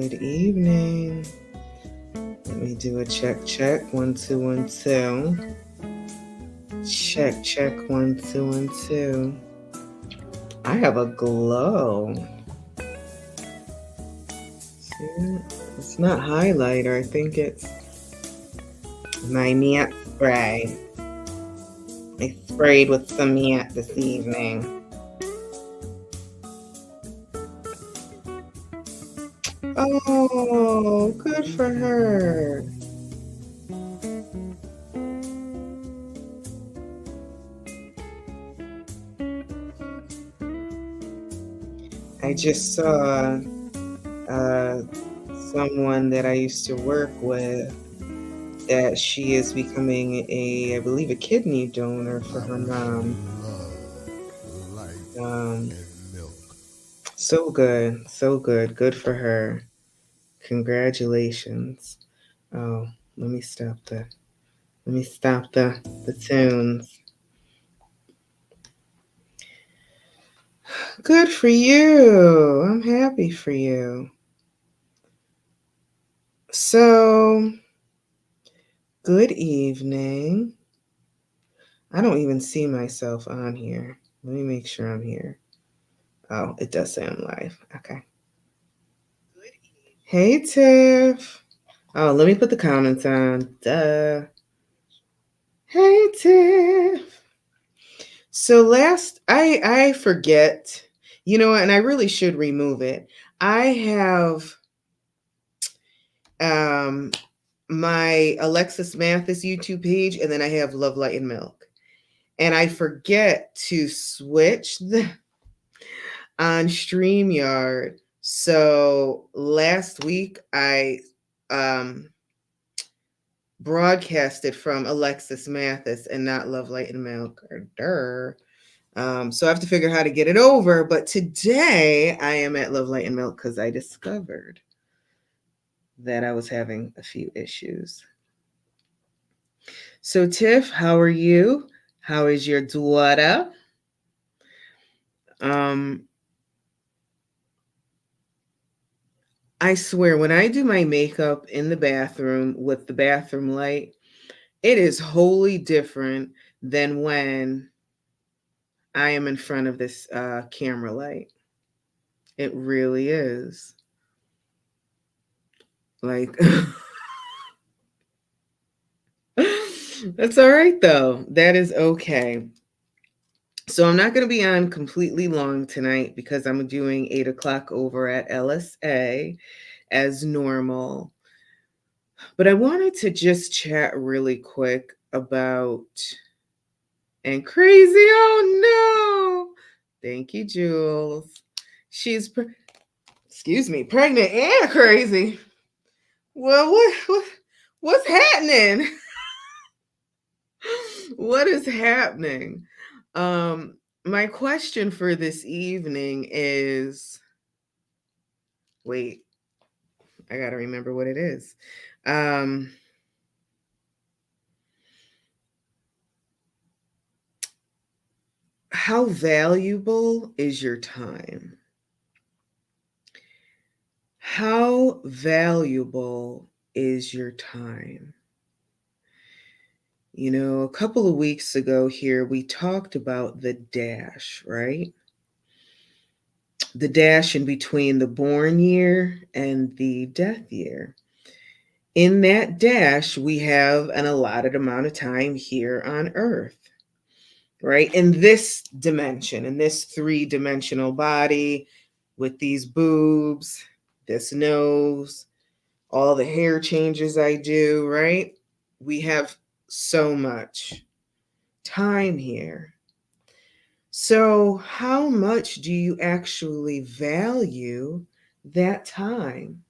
Good evening. Let me do a check. 1, 2, 1, 2. Check. 1, 2, 1, 2. I have a glow. See, it's not highlighter. I think it's my matte spray. I sprayed with some matte this evening. Oh, good for her. I just saw someone that I used to work with that she is becoming I believe, a kidney donor for her mom. So good. Good for her. Congratulations. Oh, let me stop the tunes. Good for you. I'm happy for you. So, good evening. I don't even see myself on here. Let me make sure I'm here. Oh, it does say I'm live. Okay. Hey, Tiff. Oh, let me put the comments on. Duh. Hey, Tiff. So I forget, and I really should remove it. I have my Alexis Mathis YouTube page, and then I have Love, Light, and Milk. And I forget to switch on StreamYard. So last week I broadcasted from Alexis Mathis and not Love, Light, and Milk. So I have to figure out how to get it over. But today I am at Love, Light, and Milk because I discovered that I was having a few issues. So Tiff, how are you? How is your daughter? I swear, when I do my makeup in the bathroom with the bathroom light, it is wholly different than when I am in front of this camera light. It really is. Like, that's all right, though. That is okay. So I'm not going to be on completely long tonight because I'm doing 8 o'clock over at LSA as normal. But I wanted to just chat really quick about and crazy. Oh no! Thank you, Jules. She's pregnant and crazy. Well, what's happening? What is happening? My question for this evening is, wait, I gotta remember what it is. How valuable is your time? How valuable is your time? A couple of weeks ago here, we talked about the dash, right? The dash in between the born year and the death year. In that dash, we have an allotted amount of time here on Earth, right? In this dimension, in this 3-dimensional body with these boobs, this nose, all the hair changes I do, right? We have so much time here. So, how much do you actually value that time?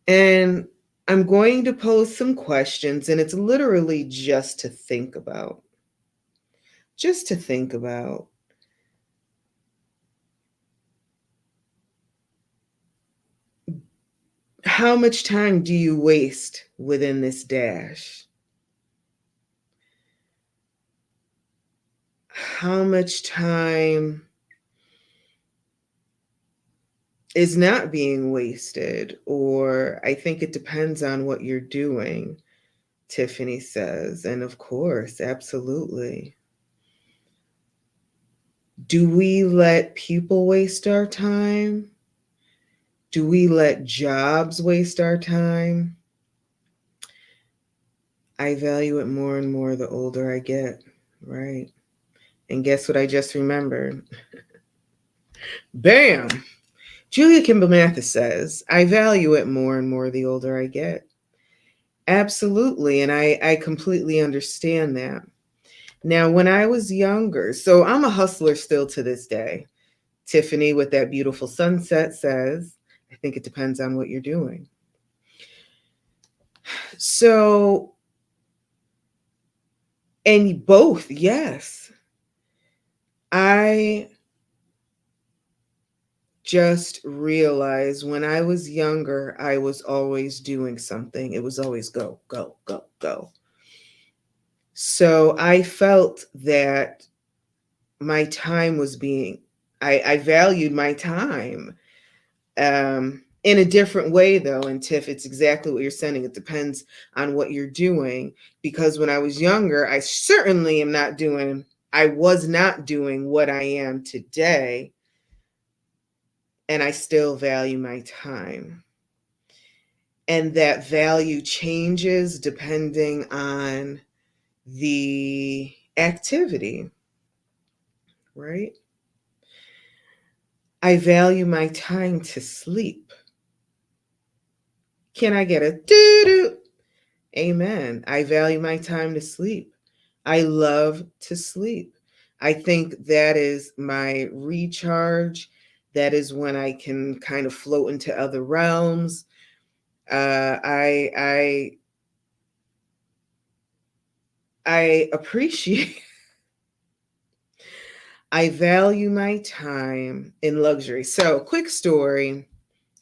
And I'm going to pose some questions, and it's literally just to think about. Just to think about. How much time do you waste within this dash? How much time is not being wasted, or I think it depends on what you're doing, Tiffany says. And of course, absolutely. Do we let people waste our time? Do we let jobs waste our time? I value it more and more the older I get, right? And guess what I just remembered? Bam! Julia Kimball Mathis says, I value it more and more the older I get. Absolutely. And I completely understand that. Now, when I was younger, so I'm a hustler still to this day. Tiffany with that beautiful sunset says, I think it depends on what you're doing. So, and both, yes. I just realized when I was younger, I was always doing something. It was always go, go, go, go. So I felt that my time was being, I valued my time in a different way, though. And Tiff, it's exactly what you're saying. It depends on what you're doing. Because when I was younger, I was not doing what I am today. And I still value my time. And that value changes depending on the activity, right? I value my time to sleep. Can I get a doo-doo? Amen. I value my time to sleep. I love to sleep. I think that is my recharge. That is when I can kind of float into other realms. I appreciate. I value my time in luxury. So, quick story.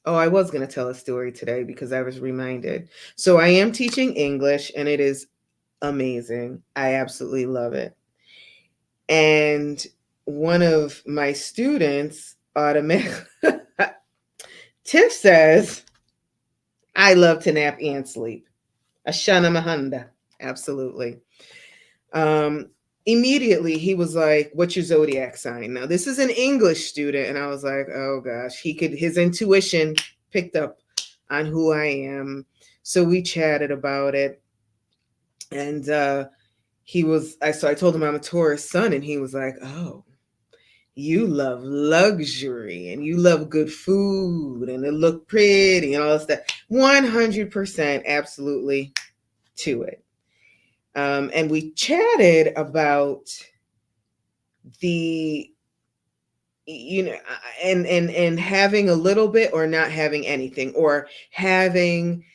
Oh, I was going to tell a story today because I was reminded. So, I am teaching English and it is amazing. I absolutely love it. And one of my students automatically, Tiff says, I love to nap and sleep. Ashana Mahanda. Absolutely. Um, Immediately he was like, what's your zodiac sign? Now, this is an English student. And I was like, oh gosh, his intuition picked up on who I am. So we chatted about it. And so I told him I'm a Taurus sun, and he was like, oh, you love luxury and you love good food and it look pretty and all that stuff. 100% absolutely to it. And we chatted about the, and having a little bit or not having anything, or having,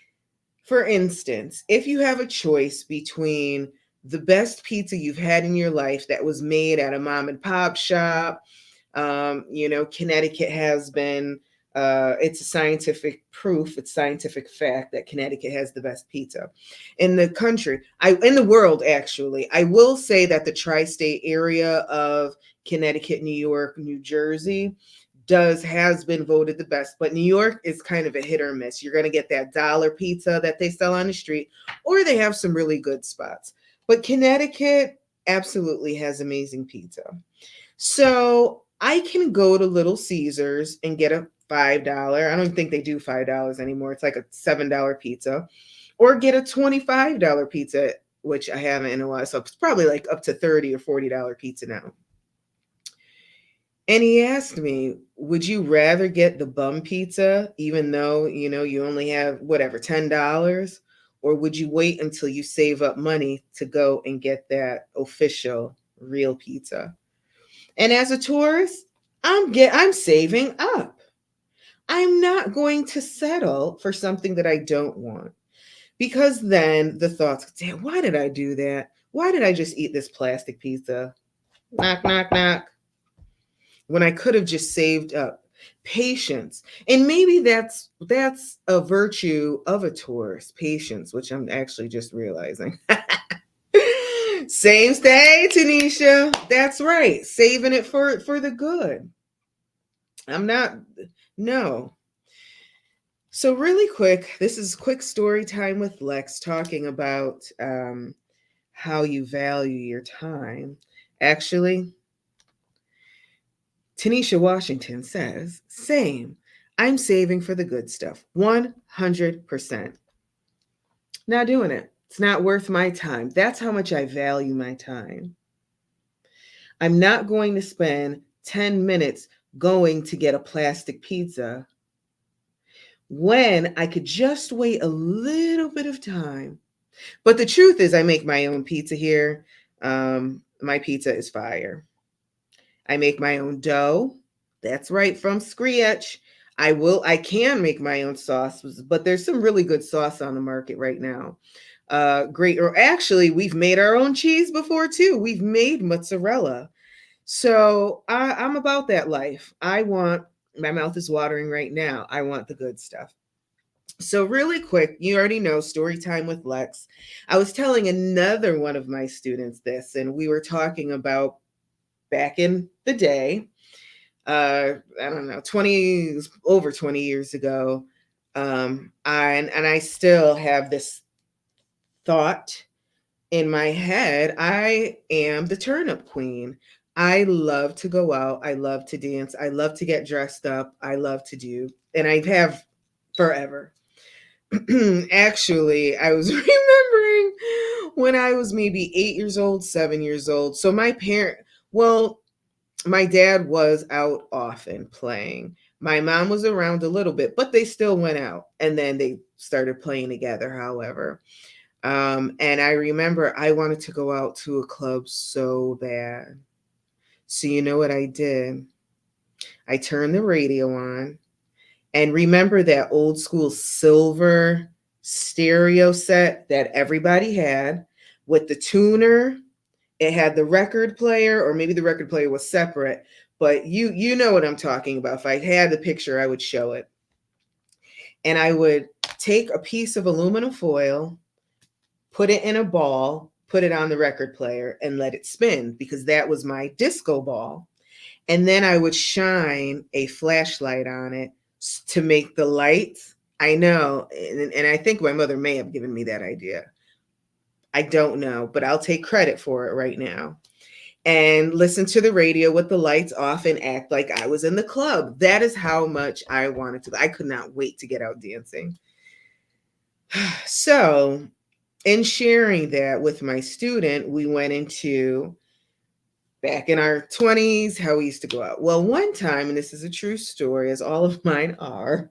for instance, if you have a choice between the best pizza you've had in your life that was made at a mom and pop shop, Connecticut has been, it's a scientific proof, it's scientific fact that Connecticut has the best pizza in the country, in the world, actually. I will say that the tri-state area of Connecticut, New York, New Jersey has been voted the best, but New York is kind of a hit or miss. You're going to get that dollar pizza that they sell on the street, or they have some really good spots. But Connecticut absolutely has amazing pizza. So I can go to Little Caesars and get a $5. I don't think they do $5 anymore. It's like a $7 pizza, or get a $25 pizza, which I haven't in a while. So it's probably like up to $30 or $40 pizza now. And he asked me, would you rather get the bum pizza, even though, you only have whatever, $10? Or would you wait until you save up money to go and get that official real pizza? And as a tourist, I'm saving up. I'm not going to settle for something that I don't want. Because then the thoughts, damn, why did I do that? Why did I just eat this plastic pizza? Knock, knock, knock. When I could have just saved up. Patience. And maybe that's a virtue of a tourist, patience, which I'm actually just realizing. Same thing, Tanisha. That's right. Saving it for the good. I'm not No. So really quick, this is quick story time with Lex talking about how you value your time. Actually, Tanisha Washington says, same. I'm saving for the good stuff. 100%. Not doing it. It's not worth my time. That's how much I value my time. I'm not going to spend 10 minutes going to get a plastic pizza when I could just wait a little bit of time. But the truth is, I make my own pizza here. My pizza is fire. I make my own dough. That's right, from scratch. I can make my own sauce, but there's some really good sauce on the market right now. Great, or actually, we've made our own cheese before too. We've made mozzarella. So I'm about that life. My mouth is watering right now. I want the good stuff. So, really quick, you already know story time with Lex. I was telling another one of my students this, and we were talking about back in the day, I don't know, over 20 years ago. And I still have this thought in my head. I am the turnip queen. I love to go out. I love to dance. I love to get dressed up. I love to do, and I have forever. Actually, I was remembering when I was maybe 8 years old, 7 years old. So well, my dad was out often playing. My mom was around a little bit, but they still went out and then they started playing together, however. And I remember I wanted to go out to a club so bad. So, you know what I did? I turned the radio on. And remember that old school silver stereo set that everybody had with the tuner? It had the record player, or maybe the record player was separate, but you know what I'm talking about. If I had the picture, I would show it. And I would take a piece of aluminum foil, put it in a ball, put it on the record player, and let it spin because that was my disco ball. And then I would shine a flashlight on it to make the lights. I know. And I think my mother may have given me that idea. I don't know, but I'll take credit for it right now. And listen to the radio with the lights off and act like I was in the club. That is how much I wanted to. I could not wait to get out dancing. So, in sharing that with my student, we went into back in our 20s, how we used to go out. Well, one time, and this is a true story, as all of mine are,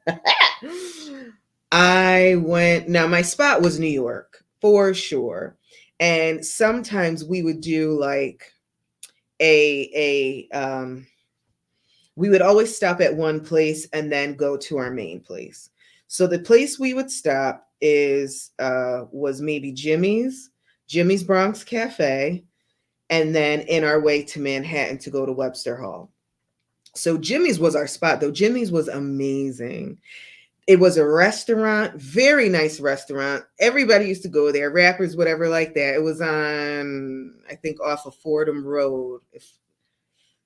now my spot was New York for sure. And sometimes we would do like we would always stop at one place and then go to our main place. So the place we would stop was maybe Jimmy's Bronx Cafe, and then in our way to Manhattan to go to Webster Hall. So Jimmy's was our spot, though. Jimmy's was amazing. It was a restaurant, very nice restaurant. Everybody used to go there, rappers, whatever like that. It was on, I think, off of Fordham Road, if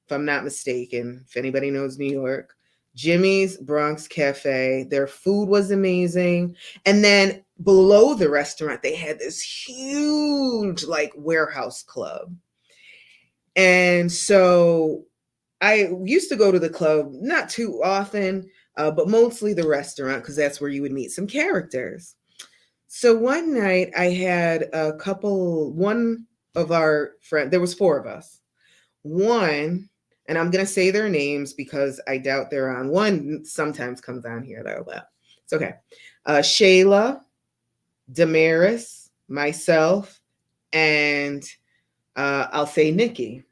I'm not mistaken, if anybody knows New York. Jimmy's Bronx Cafe. Their food was amazing. And then below the restaurant, they had this huge like warehouse club. And so I used to go to the club not too often, but mostly the restaurant because that's where you would meet some characters. So one night I had one of our friends, there was four of us. One, and I'm going to say their names because I doubt they're on. One sometimes comes on here though, but it's okay. Shayla, Damaris, myself, and I'll say Nikki.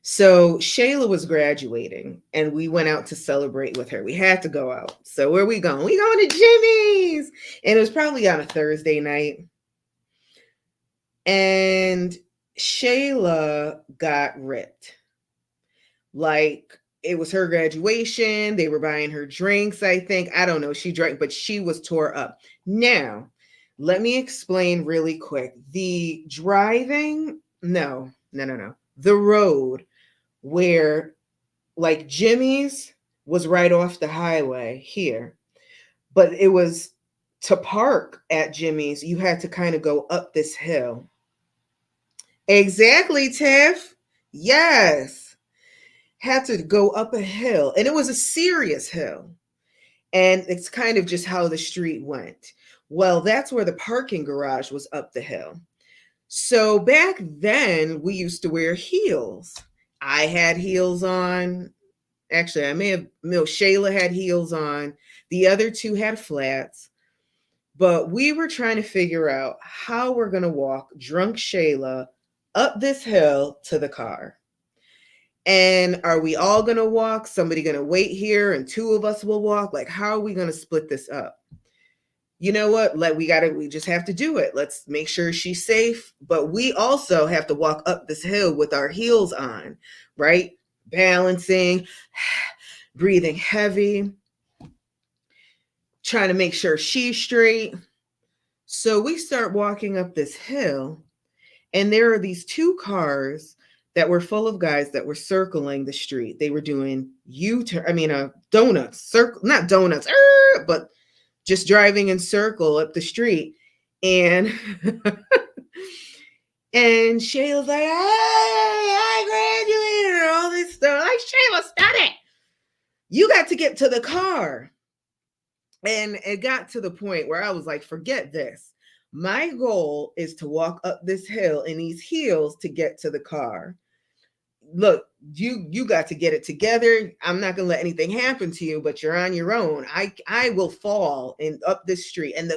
So Shayla was graduating and we went out to celebrate with her. We had to go out. So where are we going? We going to Jimmy's. And it was probably on a Thursday night. And Shayla got ripped. Like it was her graduation. They were buying her drinks, I think. I don't know. She drank, but she was tore up. Now, let me explain really quick. The driving, no. The road where like Jimmy's was right off the highway here. But it was to park at Jimmy's, you had to kind of go up this hill. Exactly, Tiff. Yes. Had to go up a hill. And it was a serious hill. And it's kind of just how the street went. Well, that's where the parking garage was up the hill. So back then, we used to wear heels. I had heels on. Actually, I may have, no, Shayla had heels on. The other two had flats. But we were trying to figure out how we're going to walk drunk Shayla up this hill to the car. And are we all going to walk? Somebody going to wait here and two of us will walk? Like, how are we going to split this up? You know what? We just have to do it. Let's make sure she's safe. But we also have to walk up this hill with our heels on, right? Balancing, breathing heavy, trying to make sure she's straight. So we start walking up this hill, and there are these two cars that were full of guys that were circling the street. They were doing donuts, not donuts, but just driving in circle up the street. And and Shayla's like, hey, I graduated, and all this stuff. Like, Shayla, stop it. You got to get to the car. And it got to the point where I was like, forget this. My goal is to walk up this hill in these heels to get to the car. Look, you got to get it together. I'm not gonna let anything happen to you, but you're on your own. I will fall and up this street. And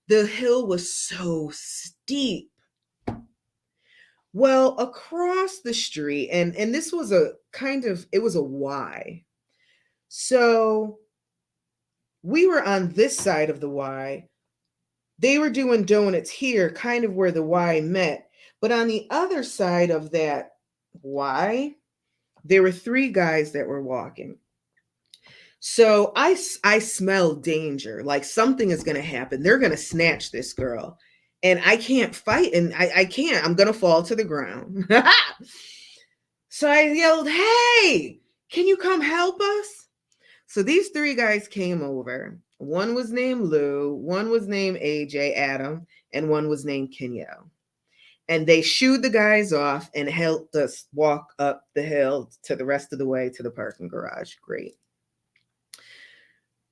the hill was so steep. Well, across the street, and this was it was a Y. So we were on this side of the Y. They were doing donuts here, kind of where the Y met. But on the other side of that Y, there were three guys that were walking. So I smell danger, like something is going to happen. They're going to snatch this girl. And I can't fight, and I can't. I'm going to fall to the ground. So I yelled, hey, can you come help us? So these three guys came over. One was named Lou, one was named AJ, Adam, and one was named Kenyelle. And they shooed the guys off and helped us walk up the hill to the rest of the way to the parking garage. Great.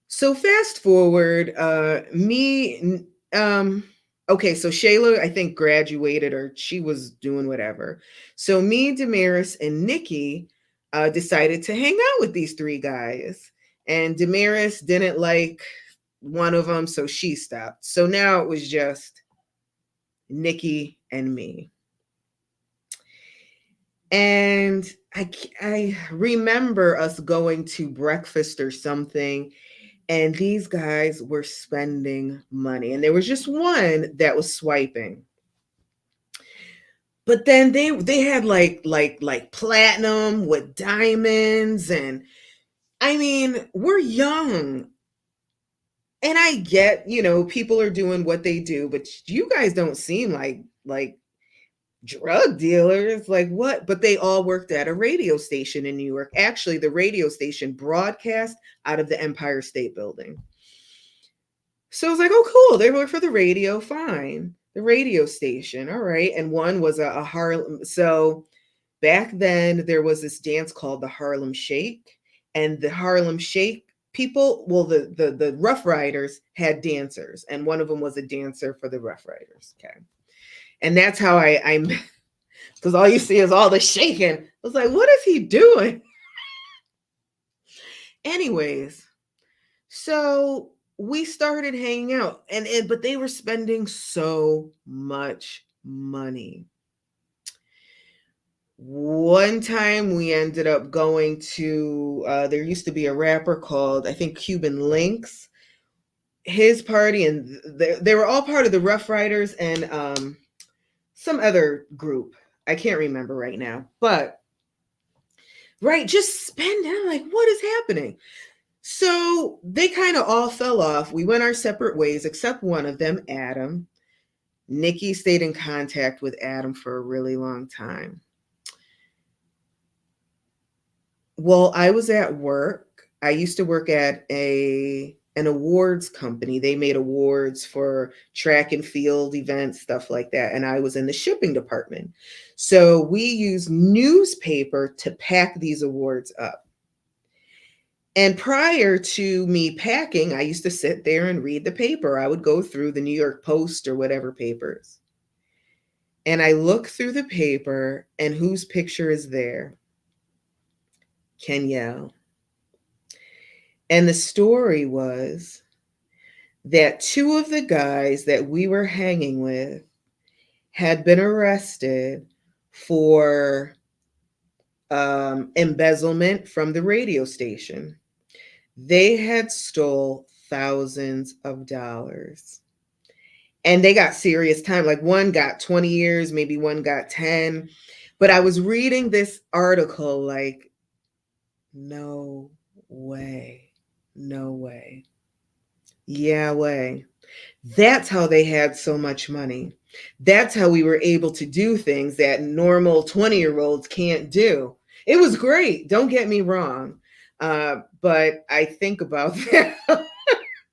So fast forward, okay, so Shayla, I think, graduated, or she was doing whatever. So me, Damaris, and Nikki decided to hang out with these three guys. And Damaris didn't like one of them, so she stopped. So now it was just Nikki and me. And I remember us going to breakfast or something, and these guys were spending money. And there was just one that was swiping. But then they had like platinum with diamonds, and I mean, we're young. And I get, people are doing what they do, but you guys don't seem like drug dealers. Like, what? But they all worked at a radio station in New York. Actually, the radio station broadcast out of the Empire State Building. So I was like, oh, cool. They work for the radio. Fine. The radio station. All right. And one was a Harlem. So back then, there was this dance called the Harlem Shake. And the Harlem Shake people, well, the Rough Riders had dancers, and one of them was a dancer for the Rough Riders. Okay. And that's how I'm, because all you see is all the shaking. I was like, what is he doing? Anyways, so we started hanging out, but they were spending so much money. One time we ended up going to, there used to be a rapper called, I think, Cuban Links, his party, and they were all part of the Rough Riders and some other group. I can't remember right now, but right, just spending. I'm like, what is happening? So they kind of all fell off. We went our separate ways, except one of them, Adam. Nikki stayed in contact with Adam for a really long time. Well, I was at work I used to work at an awards company. They made awards for track and field events, stuff like that. And I was in the shipping department. So we used newspaper to pack these awards up. And prior to me packing, I used to sit there and read the paper. I would go through the New York Post or whatever papers. And I look through the paper, and whose picture is there? Kenyelle. And the story was that two of the guys that we were hanging with had been arrested for embezzlement from the radio station. They had stole thousands of dollars. And they got serious time. Like one got 20 years, maybe one got 10. But I was reading this article like, no way. No way. Yeah, way. That's how they had so much money. That's how we were able to do things that normal 20-year-olds can't do. It was great. Don't get me wrong. But I think about that.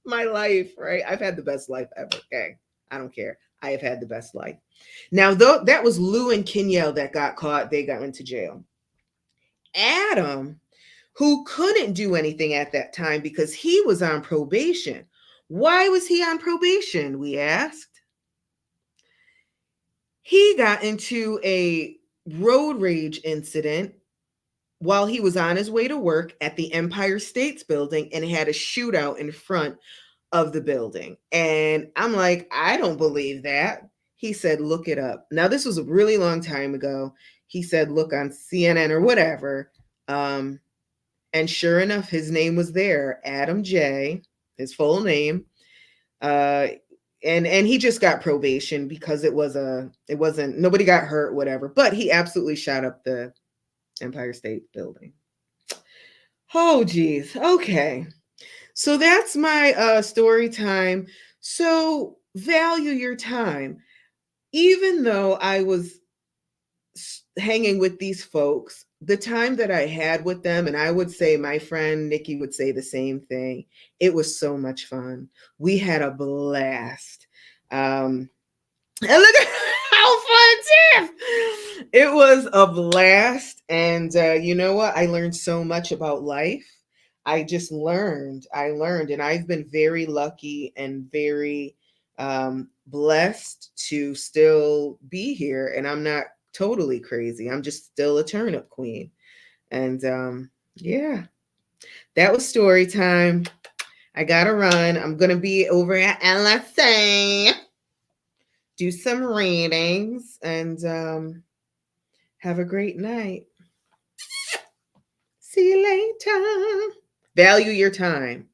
My life, right? I've had the best life ever. Okay. I don't care. I have had the best life. Now, though, that was Lou and Kenyelle that got caught. They got into jail. Adam, who couldn't do anything at that time because he was on probation. Why was he on probation? We asked. He got into a road rage incident while he was on his way to work at the Empire States Building and had a shootout in front of the building. And I'm like, I don't believe that. He said, look it up. Now, this was a really long time ago. He said, look on CNN or whatever. And sure enough, his name was there, Adam J, his full name. And he just got probation because it wasn't, nobody got hurt, whatever. But he absolutely shot up the Empire State Building. Oh, geez. Okay. So that's my story time. So value your time. Even though I was hanging with these folks, the time that I had with them, and I would say my friend Nikki would say the same thing, it was so much fun. We had a blast. And look at how fun, Tiff! It was a blast. And you know what? I learned so much about life. I learned, and I've been very lucky and very blessed to still be here. And I'm not totally crazy. I'm just still a turnip queen. And yeah, that was story time. I gotta run. I'm gonna be over at LSA, do some readings, and have a great night. See you later. Value your time.